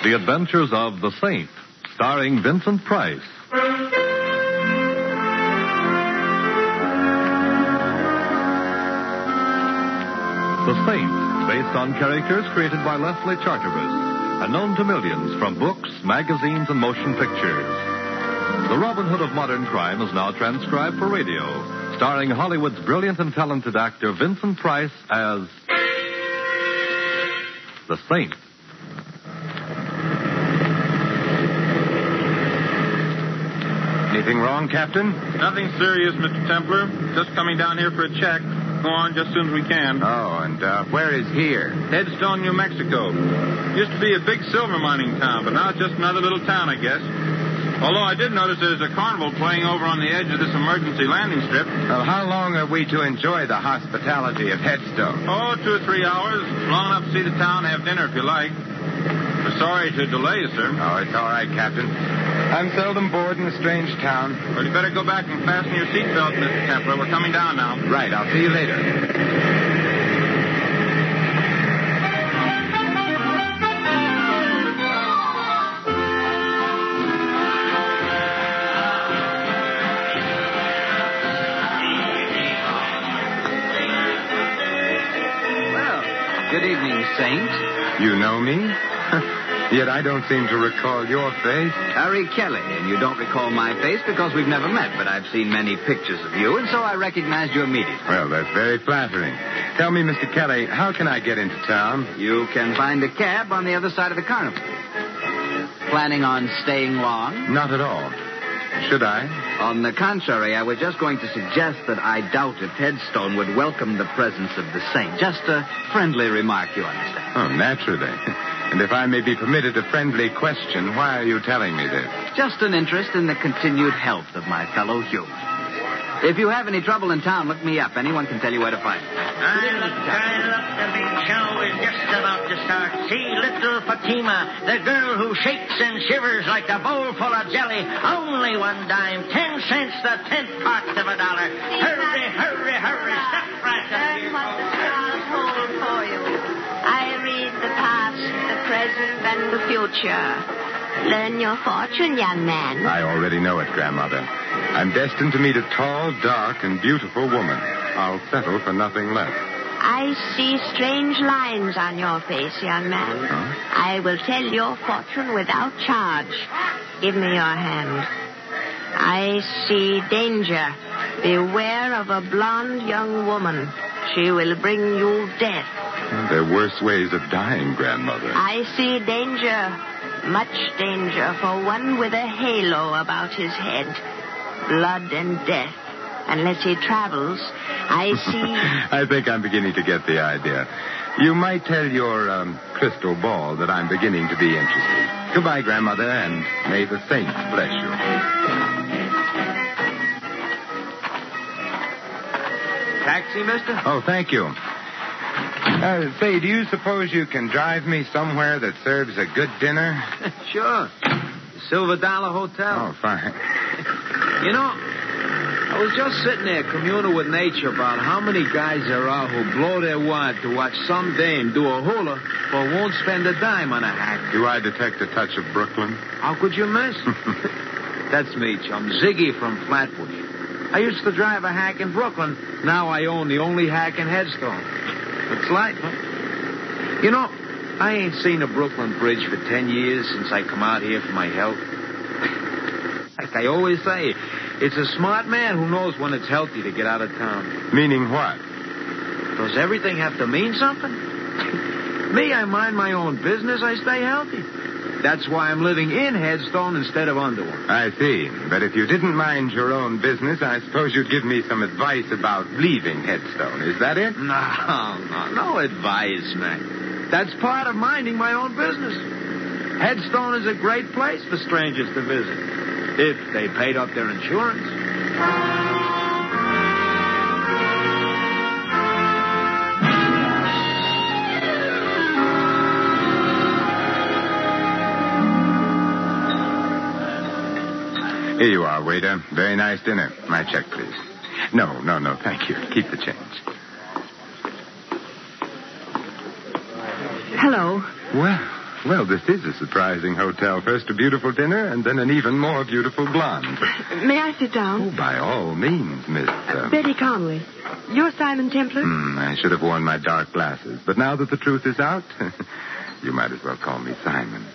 The Adventures of the Saint, starring Vincent Price. The Saint, based on characters created by Leslie Charteris and known to millions from books, magazines, and motion pictures. The Robin Hood of modern crime is now transcribed for radio, starring Hollywood's brilliant and talented actor Vincent Price as the Saint. Anything wrong, Captain? Nothing serious, Mr. Templar. Just coming down here for a check. Go on just as soon as we can. Oh, and where is here? Headstone, New Mexico. Used to be a big silver mining town, but now it's just another little town, I guess. Although I did notice there's a carnival playing over on the edge of this emergency landing strip. Well, how long are we to enjoy the hospitality of Headstone? Oh, 2 or 3 hours. Long enough to see the town, have dinner if you like. We're sorry to delay you, sir. Oh, it's all right, Captain. I'm seldom bored in a strange town. Well, you better go back and fasten your seatbelt, Mr. Templar. We're coming down now. Right, I'll see you later. Good evening, Saint. You know me? Yet I don't seem to recall your face. Harry Kelly, and you don't recall my face because we've never met, but I've seen many pictures of you, and so I recognized you immediately. Well, that's very flattering. Tell me, Mr. Kelly, how can I get into town? You can find a cab on the other side of the carnival. Planning on staying long? Not at all. Should I? On the contrary, I was just going to suggest that I doubt if Headstone would welcome the presence of the Saint. Just a friendly remark, you understand. Oh, naturally. And if I may be permitted a friendly question, why are you telling me this? Just an interest in the continued health of my fellow human. If you have any trouble in town, look me up. Anyone can tell you where to find me. The big show is just about to start. See little Fatima, the girl who shakes and shivers like a bowl full of jelly. Only 1 dime, 10 cents, the 10th part of $1. Hurry, hurry, hurry. Step right up Learn here. what the stars hold for you. I read the past, the present, and the future. Learn your fortune, young man. I already know it, Grandmother. I'm destined to meet a tall, dark, and beautiful woman. I'll settle for nothing less. I see strange lines on your face, young man. Huh? I will tell your fortune without charge. Give me your hand. I see danger. Beware of a blonde young woman. She will bring you death. There are worse ways of dying, Grandmother. I see danger. Much danger for one with a halo about his head. Blood and death. Unless he travels, I see... I think I'm beginning to get the idea. You might tell your crystal ball that I'm beginning to be interested. Goodbye, Grandmother, and may the saints bless you. Taxi, mister? Oh, thank you. Say, do you suppose you can drive me somewhere that serves a good dinner? Sure. The Silver Dollar Hotel. Oh, fine. You know, I was just sitting there communing with nature about how many guys there are who blow their wad to watch some dame do a hula but won't spend a dime on a hack. Do I detect a touch of Brooklyn? How could you miss? That's me, chum. Ziggy from Flatbush. I used to drive a hack in Brooklyn. Now I own the only hack in Headstone. It's life, huh? You know, I ain't seen a Brooklyn Bridge for 10 years since I come out here for my health. Like I always say, it's a smart man who knows when it's healthy to get out of town. Meaning what? Does everything have to mean something? Me, I mind my own business. I stay healthy. That's why I'm living in Headstone instead of under one. I see. But if you didn't mind your own business, I suppose you'd give me some advice about leaving Headstone. Is that it? No advice, man. That's part of minding my own business. Headstone is a great place for strangers to visit, if they paid up their insurance. Here you are, waiter. Very nice dinner. My check, please. No, thank you. Keep the change. Hello. Well, Well, this is a surprising hotel. First a beautiful dinner, and then an even more beautiful blonde. May I sit down? Oh, by all means, Miss... Betty Connolly. You're Simon Templar? I should have worn my dark glasses. But now that the truth is out, you might as well call me Simon.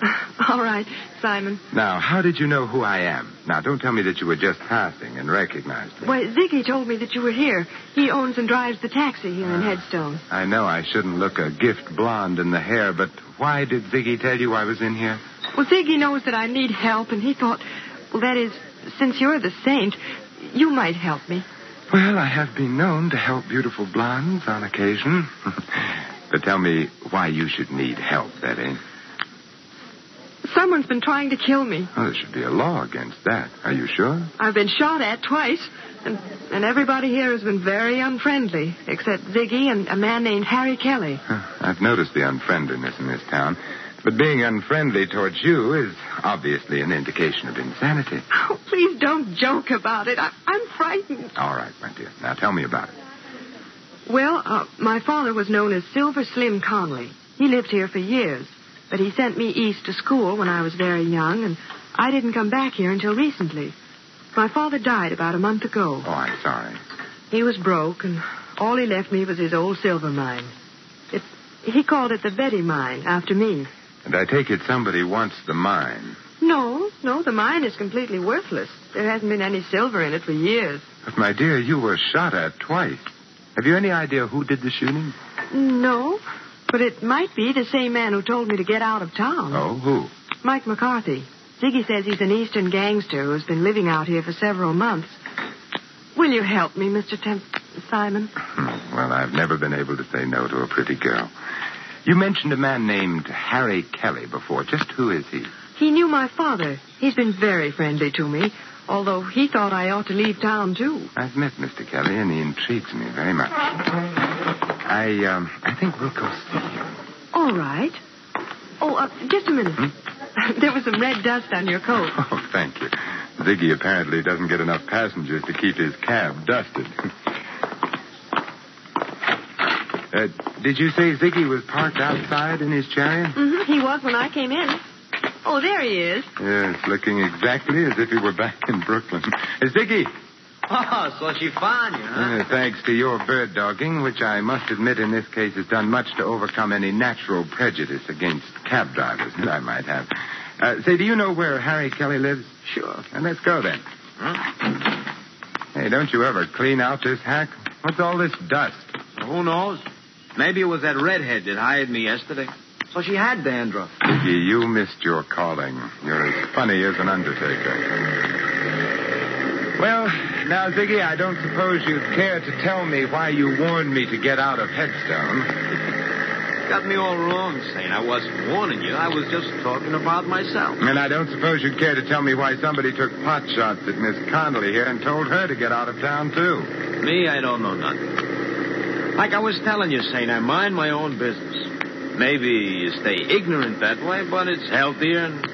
All right, Simon. Now, how did you know who I am? Now, don't tell me that you were just passing and recognized me. Why, Ziggy told me that you were here. He owns and drives the taxi here in Headstone. I know I shouldn't look a gift blonde in the hair, but why did Ziggy tell you I was in here? Well, Ziggy knows that I need help, and he thought, well, that is, since you're the saint, you might help me. Well, I have been known to help beautiful blondes on occasion. But tell me why you should need help, Betty. Someone's been trying to kill me. Oh, there should be a law against that. Are you sure? I've been shot at twice, and everybody here has been very unfriendly, except Ziggy and a man named Harry Kelly. I've noticed the unfriendliness in this town. But being unfriendly towards you is obviously an indication of insanity. Oh, please don't joke about it. I'm frightened. All right, my dear. Now tell me about it. Well, my father was known as Silver Slim Connolly. He lived here for years, but he sent me east to school when I was very young, and I didn't come back here until recently. My father died about a month ago. Oh, I'm sorry. He was broke, and all he left me was his old silver mine. He called it the Betty Mine, after me. And I take it somebody wants the mine. No, the mine is completely worthless. There hasn't been any silver in it for years. But, my dear, you were shot at twice. Have you any idea who did the shooting? No, but it might be the same man who told me to get out of town. Oh, who? Mike McCarthy. Ziggy says he's an eastern gangster who's been living out here for several months. Will you help me, Mr. Simon? Well, I've never been able to say no to a pretty girl. You mentioned a man named Harry Kelly before. Just who is he? He knew my father. He's been very friendly to me, although he thought I ought to leave town, too. I've met Mr. Kelly, and he intrigues me very much. I think we'll go see him. All right. Oh, just a minute. There was some red dust on your coat. Oh, thank you. Ziggy apparently doesn't get enough passengers to keep his cab dusted. Did you say Ziggy was parked outside in his chariot? Mm-hmm. He was when I came in. Oh, there he is. Yes, looking exactly as if he were back in Brooklyn. Ziggy! Oh, so she found you, huh? Thanks to your bird dogging, which I must admit in this case has done much to overcome any natural prejudice against cab drivers that I might have. Say, do you know where Harry Kelly lives? Sure. And let's go then. Huh? Hey, don't you ever clean out this hack? What's all this dust? Who knows? Maybe it was that redhead that hired me yesterday. So she had dandruff. Ziggy, you missed your calling. You're as funny as an undertaker. Well, now, Ziggy, I don't suppose you'd care to tell me why you warned me to get out of Headstone. Got me all wrong, Saint. I wasn't warning you. I was just talking about myself. And I don't suppose you'd care to tell me why somebody took pot shots at Miss Connolly here and told her to get out of town, too. Me, I don't know nothing. Like I was telling you, Saint, I mind my own business. Maybe you stay ignorant that way, but it's healthier, and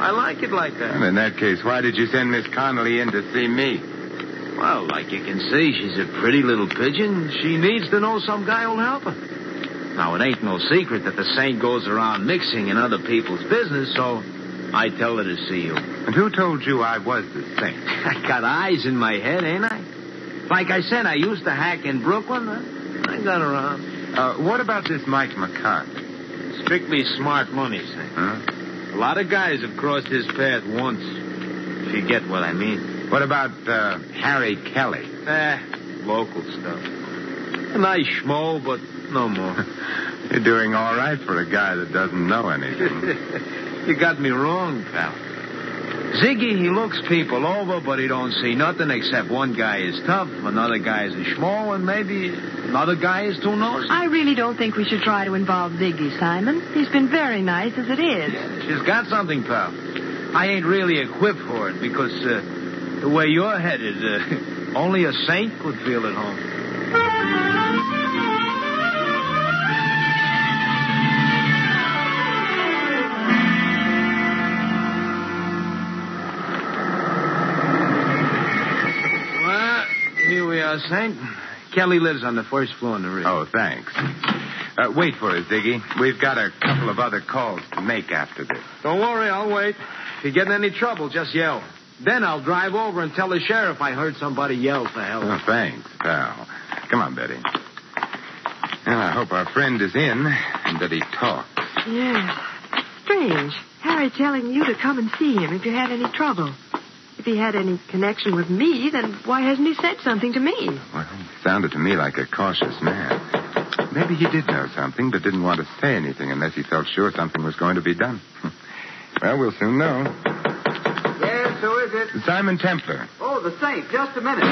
I like it like that. Well, in that case, why did you send Miss Connolly in to see me? Well, like you can see, she's a pretty little pigeon. She needs to know some guy who'll help her. Now, it ain't no secret that the saint goes around mixing in other people's business, so I tell her to see you. And who told you I was the saint? I got eyes in my head, ain't I? Like I said, I used to hack in Brooklyn. I got around. What about this Mike McCarthy? Strictly smart money, Saint. Huh? A lot of guys have crossed his path once, if you get what I mean. What about Harry Kelly? Local stuff. A nice schmo, but no more. You're doing all right for a guy that doesn't know anything. You got me wrong, pal. Ziggy, he looks people over, but he don't see nothing except one guy is tough, another guy is a schmo, and maybe another guy is too nosy. I really don't think we should try to involve Ziggy, Simon. He's been very nice as it is. Yeah, she's got something, pal. I ain't really equipped for it because the way you're headed, only a saint could feel at home. Saint. Kelly lives on the first floor in the rear. Oh, thanks. Wait for us, Ziggy. We've got a couple of other calls to make after this. Don't worry, I'll wait. If you get in any trouble, just yell. Then I'll drive over and tell the sheriff I heard somebody yell for help. Oh, thanks, pal. Come on, Betty. Well, I hope our friend is in and that he talks. Yes. Strange. Harry telling you to come and see him if you had any trouble. If he had any connection with me, then why hasn't he said something to me? Well, he sounded to me like a cautious man. Maybe he did know something, but didn't want to say anything unless he felt sure something was going to be done. Well, we'll soon know. Yes, who is it? Simon Templar. Oh, the Saint. Just a minute.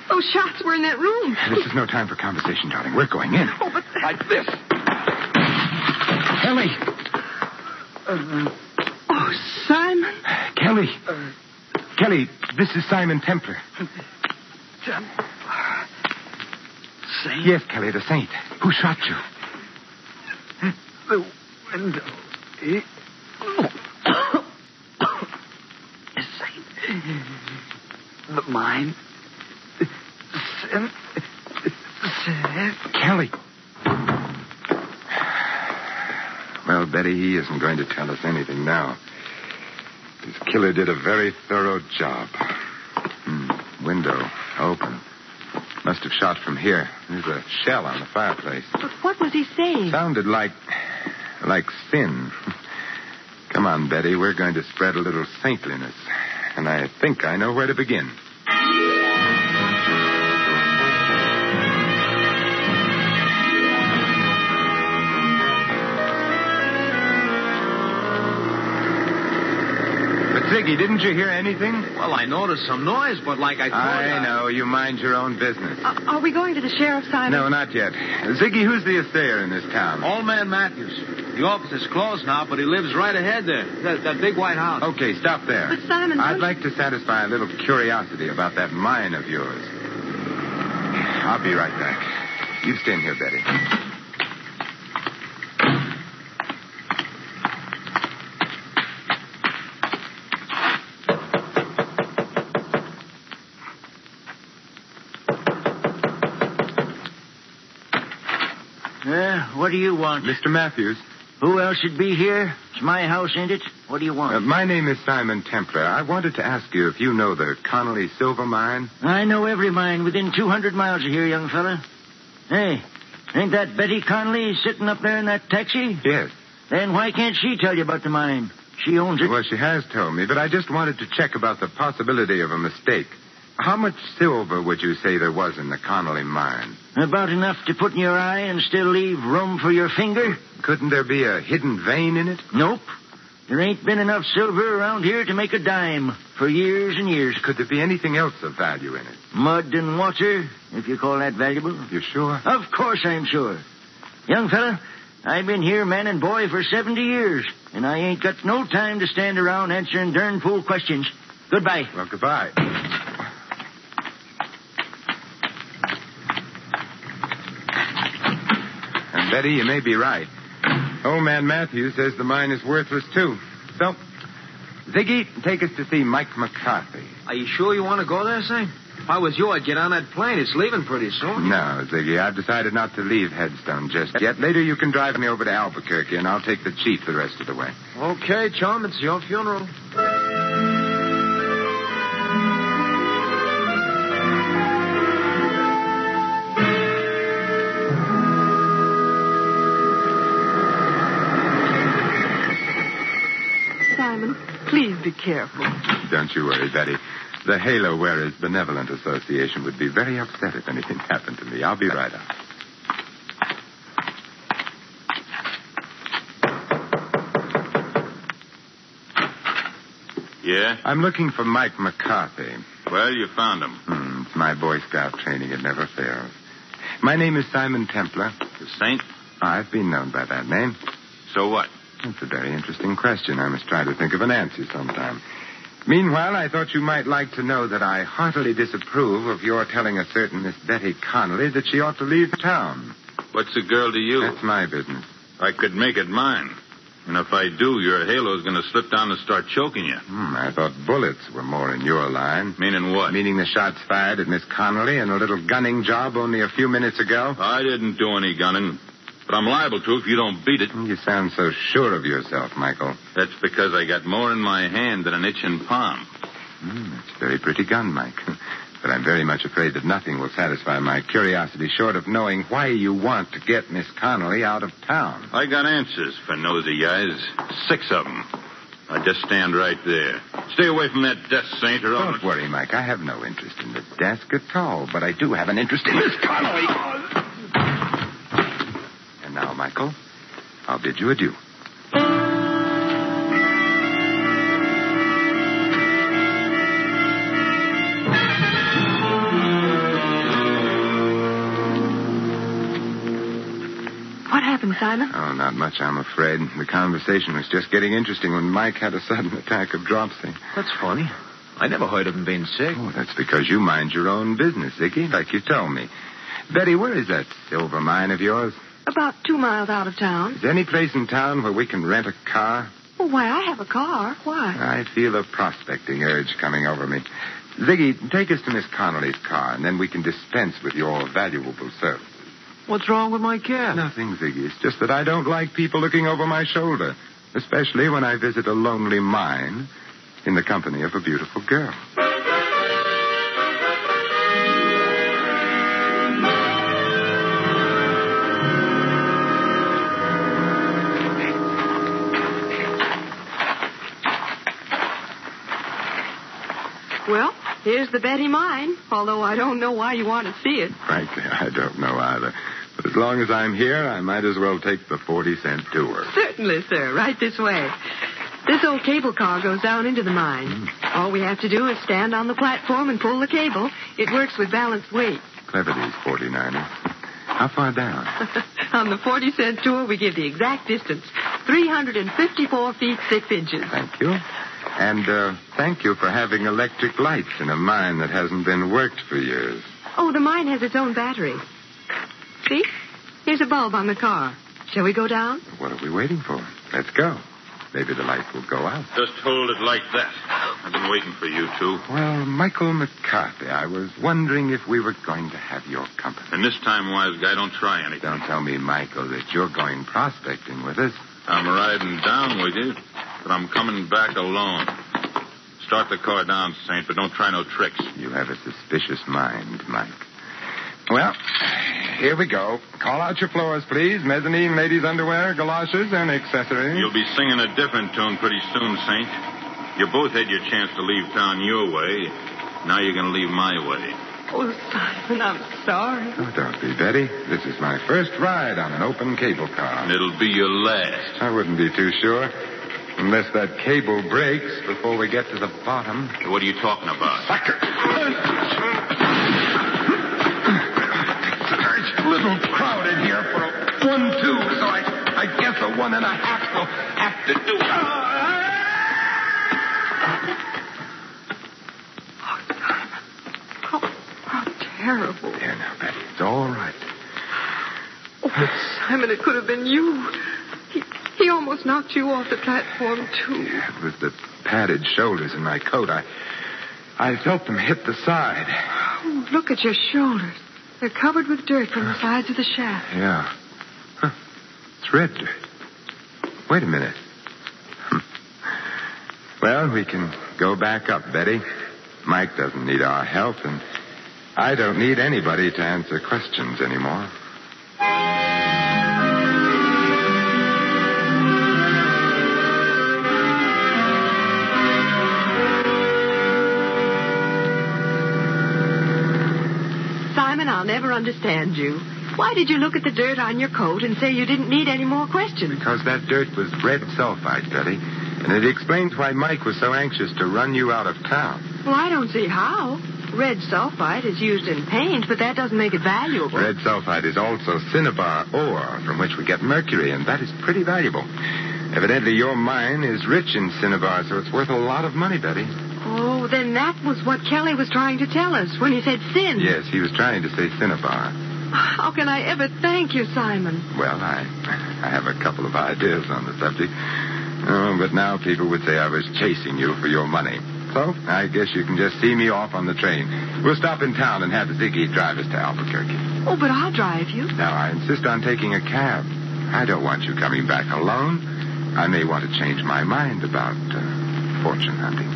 Those shots were in that room. This is no time for conversation, darling. We're going in. Oh, but... Like this. Kelly. Oh, Simon. Kelly. Kelly, this is Simon Templar. Saint? Yes, Kelly, the Saint. Who shot you? The window. Saint. The mine. Kelly. Well, Betty, he isn't going to tell us anything now. His killer did a very thorough job. Window open. Must have shot from here. There's a shell on the fireplace. But what was he saying? Sounded like sin. Come on, Betty. We're going to spread a little saintliness. And I think I know where to begin. Ziggy, didn't you hear anything? Well, I noticed some noise, but like I thought... I know. You mind your own business. Are we going to the sheriff, Simon? No, not yet. Ziggy, who's the assayer in this town? Old man Matthews. The office is closed now, but he lives right ahead there. That big white house. Okay, stop there. But, Simon... I'd like to satisfy a little curiosity about that mine of yours. I'll be right back. You stay in here, Betty. What do you want? Mr. Matthews. Who else should be here? It's my house, ain't it? What do you want? My name is Simon Templar. I wanted to ask you if you know the Connolly Silver Mine. I know every mine within 200 miles of here, young fella. Hey, ain't that Betty Connolly sitting up there in that taxi? Yes. Then why can't she tell you about the mine? She owns it. Well, she has told me, but I just wanted to check about the possibility of a mistake. How much silver would you say there was in the Connolly mine? About enough to put in your eye and still leave room for your finger? Couldn't there be a hidden vein in it? Nope. There ain't been enough silver around here to make a dime for years and years. Could there be anything else of value in it? Mud and water, if you call that valuable. You sure? Of course I'm sure. Young fella, I've been here man and boy for 70 years, and I ain't got no time to stand around answering darn fool questions. Goodbye. Well, goodbye. And Betty, you may be right. Old man Matthews says the mine is worthless, too. So, Ziggy, take us to see Mike McCarthy. Are you sure you want to go there, Saint? If I was you, I'd get on that plane. It's leaving pretty soon. No, Ziggy, I've decided not to leave Headstone just yet. Later you can drive me over to Albuquerque, and I'll take the Chief the rest of the way. Okay, chum, it's your funeral. Simon, please be careful. Don't you worry, Betty. The Halo Wearers Benevolent Association would be very upset if anything happened to me. I'll be right up. Yeah? I'm looking for Mike McCarthy. Well, you found him. It's my Boy Scout training. It never fails. My name is Simon Templar. The Saint? I've been known by that name. So what? That's a very interesting question. I must try to think of an answer sometime. Meanwhile, I thought you might like to know that I heartily disapprove of your telling a certain Miss Betty Connolly that she ought to leave town. What's a girl to you? That's my business. I could make it mine. And if I do, your halo's going to slip down and start choking you. I thought bullets were more in your line. Meaning what? Meaning the shots fired at Miss Connolly and a little gunning job only a few minutes ago. I didn't do any gunning. But I'm liable to if you don't beat it. You sound so sure of yourself, Michael. That's because I got more in my hand than an itching palm. It's a very pretty gun, Mike. But I'm very much afraid that nothing will satisfy my curiosity short of knowing why you want to get Miss Connolly out of town. I got answers for nosy eyes. 6 of them. I just stand right there. Stay away from that desk, Saint, or I'll... Don't worry, Mike. I have no interest in the desk at all, but I do have an interest in Miss Connolly. And now, Michael, I'll bid you adieu. What happened, Simon? Oh, not much, I'm afraid. The conversation was just getting interesting when Mike had a sudden attack of dropsy. That's funny. I never heard of him being sick. Oh, that's because you mind your own business, Ziggy, like you told me. Betty, where is that silver mine of yours? About 2 miles out of town. Is there any place in town where we can rent a car? Well, why, I have a car. Why? I feel a prospecting urge coming over me. Ziggy, take us to Miss Connolly's car, and then we can dispense with your valuable service. What's wrong with my cab? Nothing, Ziggy. It's just that I don't like people looking over my shoulder, especially when I visit a lonely mine in the company of a beautiful girl. Well, here's the Betty mine, although I don't know why you want to see it. Frankly, I don't know either. But as long as I'm here, I might as well take the 40-cent tour. Certainly, sir. Right this way. This old cable car goes down into the mine. All we have to do is stand on the platform and pull the cable. It works with balanced weight. Clever, these 49ers. How far down? On the 40-cent tour, we give the exact distance. 354 feet, 6 inches. Thank you. And thank you for having electric lights in a mine that hasn't been worked for years. Oh, the mine has its own battery. See? Here's a bulb on the car. Shall we go down? What are we waiting for? Let's go. Maybe the light will go out. Just hold it like that. I've been waiting for you two. Well, Michael McCarthy, I was wondering if we were going to have your company. And this time, wise guy, don't try anything. Don't tell me, Michael, that you're going prospecting with us. I'm riding down with you, but I'm coming back alone. Start the car down, Saint, but don't try no tricks. You have a suspicious mind, Mike. Well, here we go. Call out your floors, please. Mezzanine, ladies' underwear, galoshes, and accessories. You'll be singing a different tune pretty soon, Saint. You both had your chance to leave town your way. Now you're going to leave my way. Oh, Simon, I'm sorry. Oh, don't be, Betty. This is my first ride on an open cable car. And it'll be your last. I wouldn't be too sure. Unless that cable breaks before we get to the bottom. What are you talking about? Sucker! It's a little crowded here for a 1-2, so I guess a 1.5 will have to do. How terrible. There now, Betty. It's all right. Oh, but Simon, it could have been you. He almost knocked you off the platform, too. Yeah, it was the padded shoulders in my coat. I felt them hit the side. Oh, look at your shoulders. They're covered with dirt from the sides of the shaft. Yeah. Huh. It's red dirt. Wait a minute. Well, we can go back up, Betty. Mike doesn't need our help, and I don't need anybody to answer questions anymore. Simon, I'll never understand you. Why did you look at the dirt on your coat and say you didn't need any more questions? Because that dirt was red sulfide, Betty. And it explains why Mike was so anxious to run you out of town. Well, I don't see how. Red sulfide is used in paint, but that doesn't make it valuable. Red sulfide is also cinnabar ore, from which we get mercury, and that is pretty valuable. Evidently, your mine is rich in cinnabar, so it's worth a lot of money, Betty. Oh, then that was what Kelly was trying to tell us when he said sin. Yes, he was trying to say cinnabar. How can I ever thank you, Simon? Well, I have a couple of ideas on the subject. Oh, but now people would say I was chasing you for your money. So I guess you can just see me off on the train. We'll stop in town and have Ziggy drive us to Albuquerque. Oh, but I'll drive you. Now, I insist on taking a cab. I don't want you coming back alone. I may want to change my mind about fortune hunting.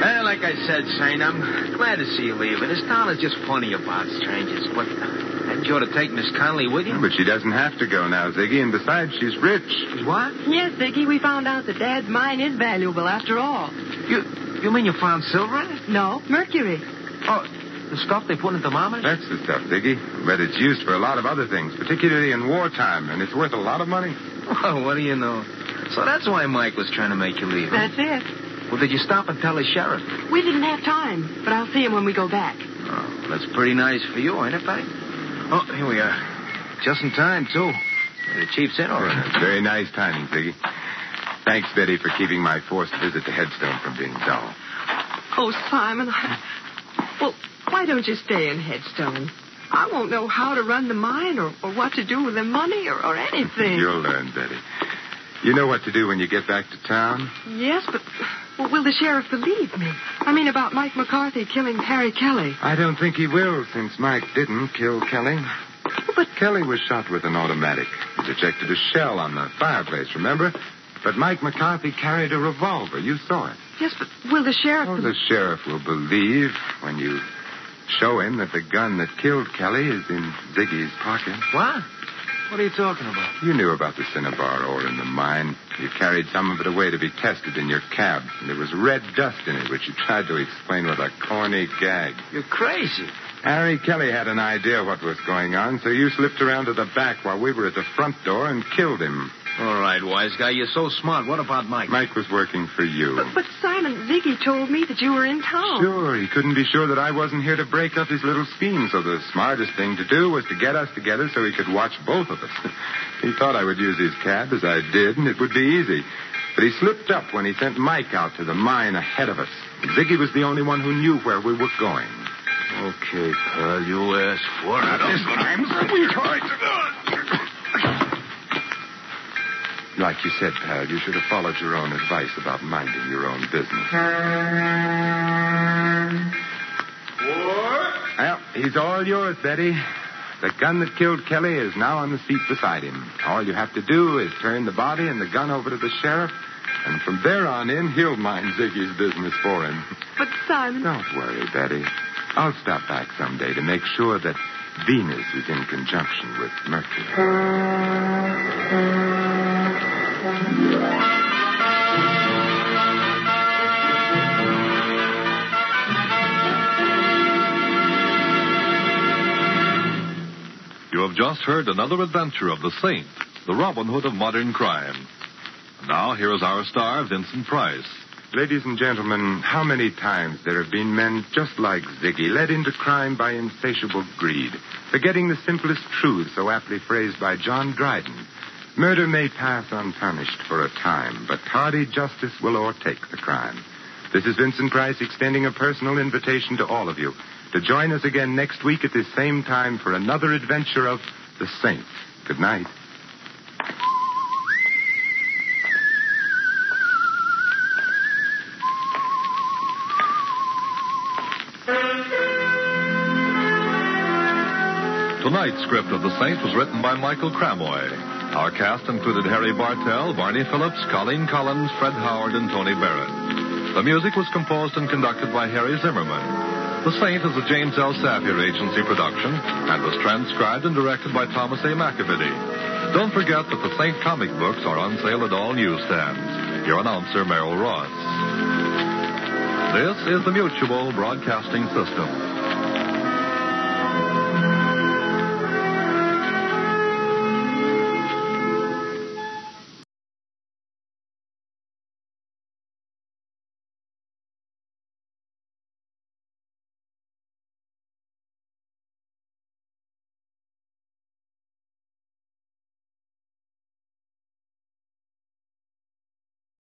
Well, like I said, Saint, I'm glad to see you leaving. This town is just funny about strangers. But hadn't you ought to take Miss Conley with you? But she doesn't have to go now, Ziggy, and besides, she's rich. She's what? Yes, Ziggy, we found out that Dad's mine is valuable after all. You mean you found silver in it? No, mercury. Oh, the stuff they put in thermometers? That's the stuff, Ziggy. But it's used for a lot of other things, particularly in wartime, and it's worth a lot of money. Well, what do you know? So that's why Mike was trying to make you leave. That's it. Well, did you stop and tell the sheriff? We didn't have time, but I'll see him when we go back. Oh, that's pretty nice for you, ain't it, Betty? Oh, here we are. Just in time, too. The chief's in already. Yeah, very nice timing, Ziggy. Thanks, Betty, for keeping my forced visit to Headstone from being dull. Oh, Simon, well, why don't you stay in Headstone? I won't know how to run the mine or what to do with the money or anything. You'll learn, Betty. You know what to do when you get back to town? Yes, but will the sheriff believe me? I mean, about Mike McCarthy killing Harry Kelly. I don't think he will, since Mike didn't kill Kelly. But Kelly was shot with an automatic. It ejected a shell on the fireplace, remember? But Mike McCarthy carried a revolver. You saw it. yes, but will the sheriff... Oh, the sheriff will believe when you show him that the gun that killed Kelly is in Ziggy's pocket. What? What are you talking about? You knew about the cinnabar ore in the mine. You carried some of it away to be tested in your cab, and there was red dust in it, which you tried to explain with a corny gag. You're crazy. Harry Kelly had an idea what was going on, so you slipped around to the back while we were at the front door and killed him. All right, wise guy, you're so smart. What about Mike? Mike was working for you. But Simon, Ziggy told me that you were in town. Sure, he couldn't be sure that I wasn't here to break up his little scheme, so the smartest thing to do was to get us together so he could watch both of us. He thought I would use his cab, as I did, and it would be easy. But he slipped up when he sent Mike out to the mine ahead of us. Ziggy was the only one who knew where we were going. Okay, pal, you asked for it. This time, sweetheart. Like you said, pal, you should have followed your own advice about minding your own business. What? Well, he's all yours, Betty. The gun that killed Kelly is now on the seat beside him. All you have to do is turn the body and the gun over to the sheriff, and from there on in, he'll mind Ziggy's business for him. But Simon... Don't worry, Betty. I'll stop back someday to make sure that Venus is in conjunction with Mercury. You have just heard another adventure of the Saint, the Robin Hood of modern crime. And now, here is our star, Vincent Price. Ladies and gentlemen, how many times there have been men just like Ziggy, led into crime by insatiable greed, forgetting the simplest truth so aptly phrased by John Dryden. Murder may pass unpunished for a time, but tardy justice will o'ertake the crime. This is Vincent Price extending a personal invitation to all of you to join us again next week at this same time for another adventure of the Saint. Good night. Tonight's script of The Saint was written by Michael Cramoy. Our cast included Harry Bartell, Barney Phillips, Colleen Collins, Fred Howard, and Tony Barrett. The music was composed and conducted by Harry Zimmerman. The Saint is a James L. Sapir Agency production and was transcribed and directed by Thomas A. McAvity. Don't forget that the Saint comic books are on sale at all newsstands. Your announcer, Merrill Ross. This is the Mutual Broadcasting System.